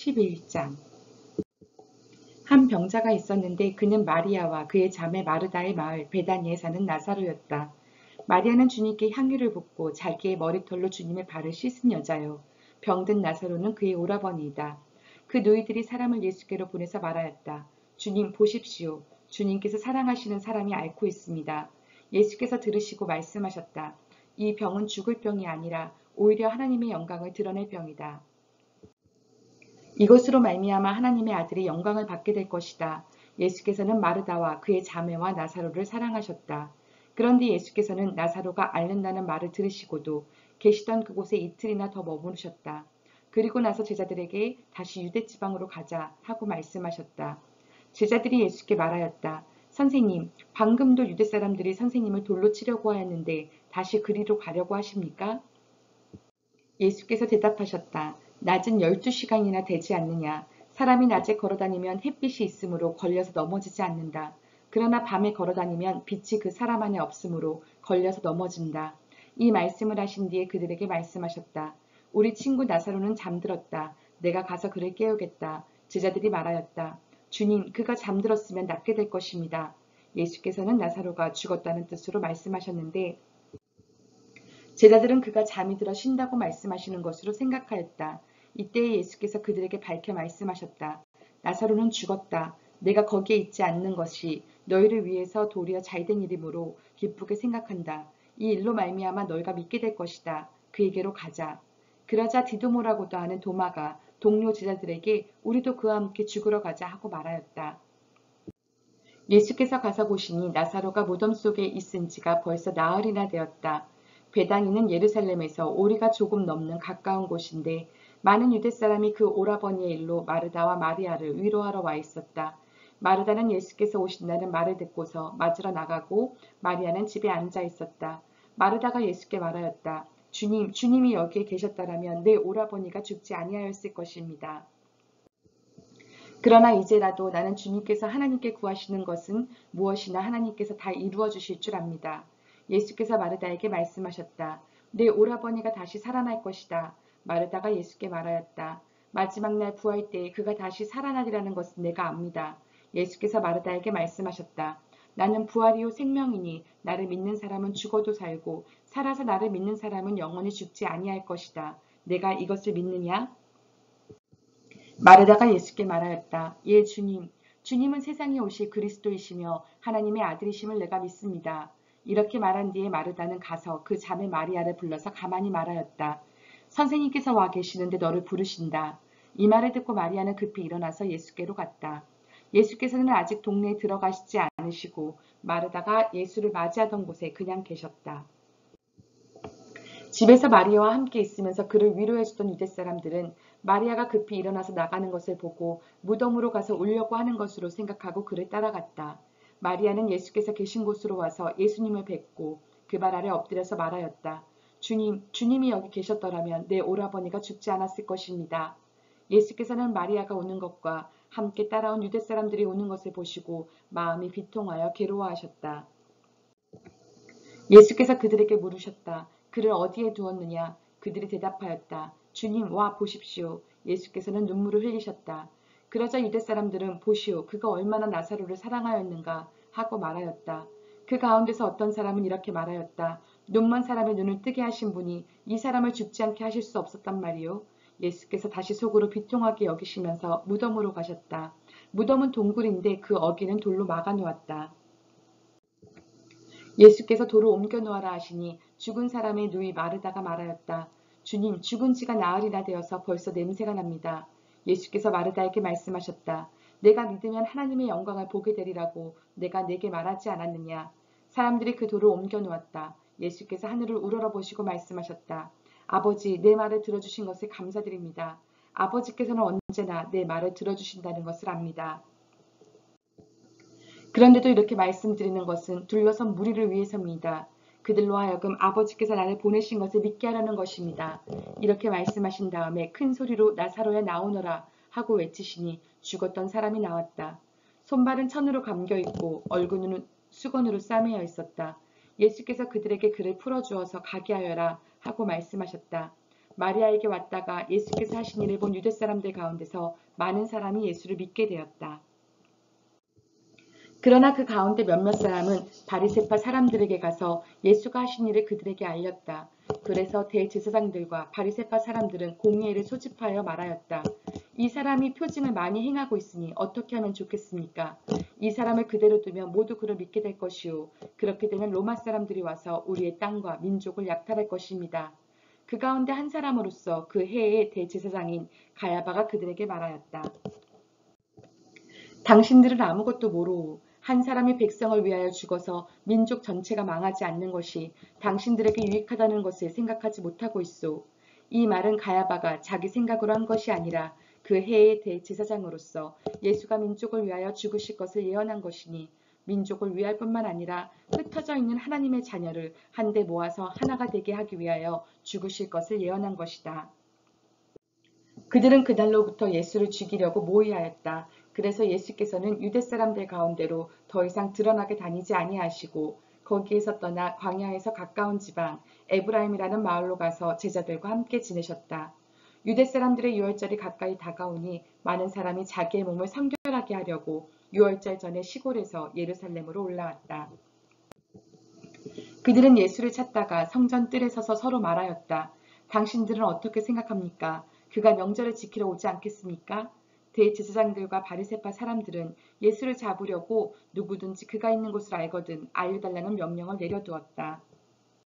11장. 한 병자가 있었는데 그는 마리아와 그의 자매 마르다의 마을 베다니에 사는 나사로였다. 마리아는 주님께 향유를 붓고 자기의 머리털로 주님의 발을 씻은 여자요. 병든 나사로는 그의 오라버니이다. 그 누이들이 사람을 예수께로 보내서 말하였다. 주님 보십시오. 주님께서 사랑하시는 사람이 앓고 있습니다. 예수께서 들으시고 말씀하셨다. 이 병은 죽을 병이 아니라 오히려 하나님의 영광을 드러낼 병이다. 이것으로 말미암아 하나님의 아들이 영광을 받게 될 것이다. 예수께서는 마르다와 그의 자매와 나사로를 사랑하셨다. 그런데 예수께서는 나사로가 앓는다는 말을 들으시고도 계시던 그곳에 이틀이나 더 머무르셨다. 그리고 나서 제자들에게 다시 유대 지방으로 가자 하고 말씀하셨다. 제자들이 예수께 말하였다. 선생님, 방금도 유대 사람들이 선생님을 돌로 치려고 하였는데 다시 그리로 가려고 하십니까? 예수께서 대답하셨다. 낮은 12시간이나 되지 않느냐. 사람이 낮에 걸어다니면 햇빛이 있으므로 걸려서 넘어지지 않는다. 그러나 밤에 걸어다니면 빛이 그 사람 안에 없으므로 걸려서 넘어진다. 이 말씀을 하신 뒤에 그들에게 말씀하셨다. 우리 친구 나사로는 잠들었다. 내가 가서 그를 깨우겠다. 제자들이 말하였다. 주님, 그가 잠들었으면 낫게 될 것입니다. 예수께서는 나사로가 죽었다는 뜻으로 말씀하셨는데 제자들은 그가 잠이 들어 쉰다고 말씀하시는 것으로 생각하였다. 이때 예수께서 그들에게 밝혀 말씀하셨다. 나사로는 죽었다. 내가 거기에 있지 않는 것이 너희를 위해서 도리어 잘된 일이므로 기쁘게 생각한다. 이 일로 말미암아 너희가 믿게 될 것이다. 그에게로 가자. 그러자 디도모라고도 하는 도마가 동료 제자들에게 우리도 그와 함께 죽으러 가자 하고 말하였다. 예수께서 가서 보시니 나사로가 무덤 속에 있은 지가 벌써 나흘이나 되었다. 베다니는 예루살렘에서 오리가 조금 넘는 가까운 곳인데 많은 유대 사람이 그 오라버니의 일로 마르다와 마리아를 위로하러 와 있었다. 마르다는 예수께서 오신다는 말을 듣고서 맞으러 나가고 마리아는 집에 앉아 있었다. 마르다가 예수께 말하였다. 주님, 주님이 여기에 계셨더라면 내 오라버니가 죽지 아니하였을 것입니다. 그러나 이제라도 나는 주님께서 하나님께 구하시는 것은 무엇이나 하나님께서 다 이루어 주실 줄 압니다. 예수께서 마르다에게 말씀하셨다. 내 오라버니가 다시 살아날 것이다. 마르다가 예수께 말하였다. 마지막 날 부활 때에 그가 다시 살아나리라는 것은 내가 압니다. 예수께서 마르다에게 말씀하셨다. 나는 부활이요 생명이니 나를 믿는 사람은 죽어도 살고 살아서 나를 믿는 사람은 영원히 죽지 아니할 것이다. 내가 이것을 믿느냐? 마르다가 예수께 말하였다. 예, 주님. 주님은 세상에 오실 그리스도이시며 하나님의 아들이심을 내가 믿습니다. 이렇게 말한 뒤에 마르다는 가서 그 자매 마리아를 불러서 가만히 말하였다. 선생님께서 와 계시는데 너를 부르신다. 이 말을 듣고 마리아는 급히 일어나서 예수께로 갔다. 예수께서는 아직 동네에 들어가시지 않으시고 마르다가 예수를 맞이하던 곳에 그냥 계셨다. 집에서 마리아와 함께 있으면서 그를 위로해주던 유대 사람들은 마리아가 급히 일어나서 나가는 것을 보고 무덤으로 가서 울려고 하는 것으로 생각하고 그를 따라갔다. 마리아는 예수께서 계신 곳으로 와서 예수님을 뵙고 그 발 아래 엎드려서 말하였다. 주님, 주님이 여기 계셨더라면 내 오라버니가 죽지 않았을 것입니다. 예수께서는 마리아가 오는 것과 함께 따라온 유대 사람들이 오는 것을 보시고 마음이 비통하여 괴로워하셨다. 예수께서 그들에게 물으셨다. 그를 어디에 두었느냐? 그들이 대답하였다. 주님, 와 보십시오. 예수께서는 눈물을 흘리셨다. 그러자 유대 사람들은 보시오, 그가 얼마나 나사로를 사랑하였는가 하고 말하였다. 그 가운데서 어떤 사람은 이렇게 말하였다. 눈먼 사람의 눈을 뜨게 하신 분이 이 사람을 죽지 않게 하실 수 없었단 말이오. 예수께서 다시 속으로 비통하게 여기시면서 무덤으로 가셨다. 무덤은 동굴인데 그 어귀는 돌로 막아놓았다. 예수께서 돌을 옮겨 놓아라 하시니 죽은 사람의 누이 마르다가 말하였다. 주님, 죽은 지가 나흘이나 되어서 벌써 냄새가 납니다. 예수께서 마르다에게 말씀하셨다. 내가 믿으면 하나님의 영광을 보게 되리라고 내가 내게 말하지 않았느냐. 사람들이 그 돌을 옮겨 놓았다. 예수께서 하늘을 우러러보시고 말씀하셨다. 아버지, 내 말을 들어주신 것을 감사드립니다. 아버지께서는 언제나 내 말을 들어주신다는 것을 압니다. 그런데도 이렇게 말씀드리는 것은 둘러선 무리를 위해서입니다. 그들로 하여금 아버지께서 나를 보내신 것을 믿게 하려는 것입니다. 이렇게 말씀하신 다음에 큰 소리로 나사로야 나오너라 하고 외치시니 죽었던 사람이 나왔다. 손발은 천으로 감겨 있고 얼굴은 수건으로 싸매어 있었다. 예수께서 그들에게 그를 풀어주어서 가게 하여라 하고 말씀하셨다. 마리아에게 왔다가 예수께서 하신 일을 본 유대 사람들 가운데서 많은 사람이 예수를 믿게 되었다. 그러나 그 가운데 몇몇 사람은 바리새파 사람들에게 가서 예수가 하신 일을 그들에게 알렸다. 그래서 대제사장들과 바리새파 사람들은 공의회를 소집하여 말하였다. 이 사람이 표징을 많이 행하고 있으니 어떻게 하면 좋겠습니까? 이 사람을 그대로 두면 모두 그를 믿게 될 것이요. 그렇게 되면 로마 사람들이 와서 우리의 땅과 민족을 약탈할 것입니다. 그 가운데 한 사람으로서 그 해의 대제사장인 가야바가 그들에게 말하였다. 당신들은 아무것도 모르오. 한 사람이 백성을 위하여 죽어서 민족 전체가 망하지 않는 것이 당신들에게 유익하다는 것을 생각하지 못하고 있소. 이 말은 가야바가 자기 생각으로 한 것이 아니라 그 해의 대제사장으로서 예수가 민족을 위하여 죽으실 것을 예언한 것이니 민족을 위할 뿐만 아니라 흩어져 있는 하나님의 자녀를 한데 모아서 하나가 되게 하기 위하여 죽으실 것을 예언한 것이다. 그들은 그날로부터 예수를 죽이려고 모의하였다. 그래서 예수께서는 유대 사람들 가운데로 더 이상 드러나게 다니지 아니하시고 거기에서 떠나 광야에서 가까운 지방 에브라임이라는 마을로 가서 제자들과 함께 지내셨다. 유대 사람들의 유월절이 가까이 다가오니 많은 사람이 자기의 몸을 성결하게 하려고 유월절 전에 시골에서 예루살렘으로 올라왔다. 그들은 예수를 찾다가 성전 뜰에 서서 서로 말하였다. 당신들은 어떻게 생각합니까? 그가 명절을 지키러 오지 않겠습니까? 대제사장들과 바리새파 사람들은 예수를 잡으려고 누구든지 그가 있는 곳을 알거든 알려달라는 명령을 내려두었다.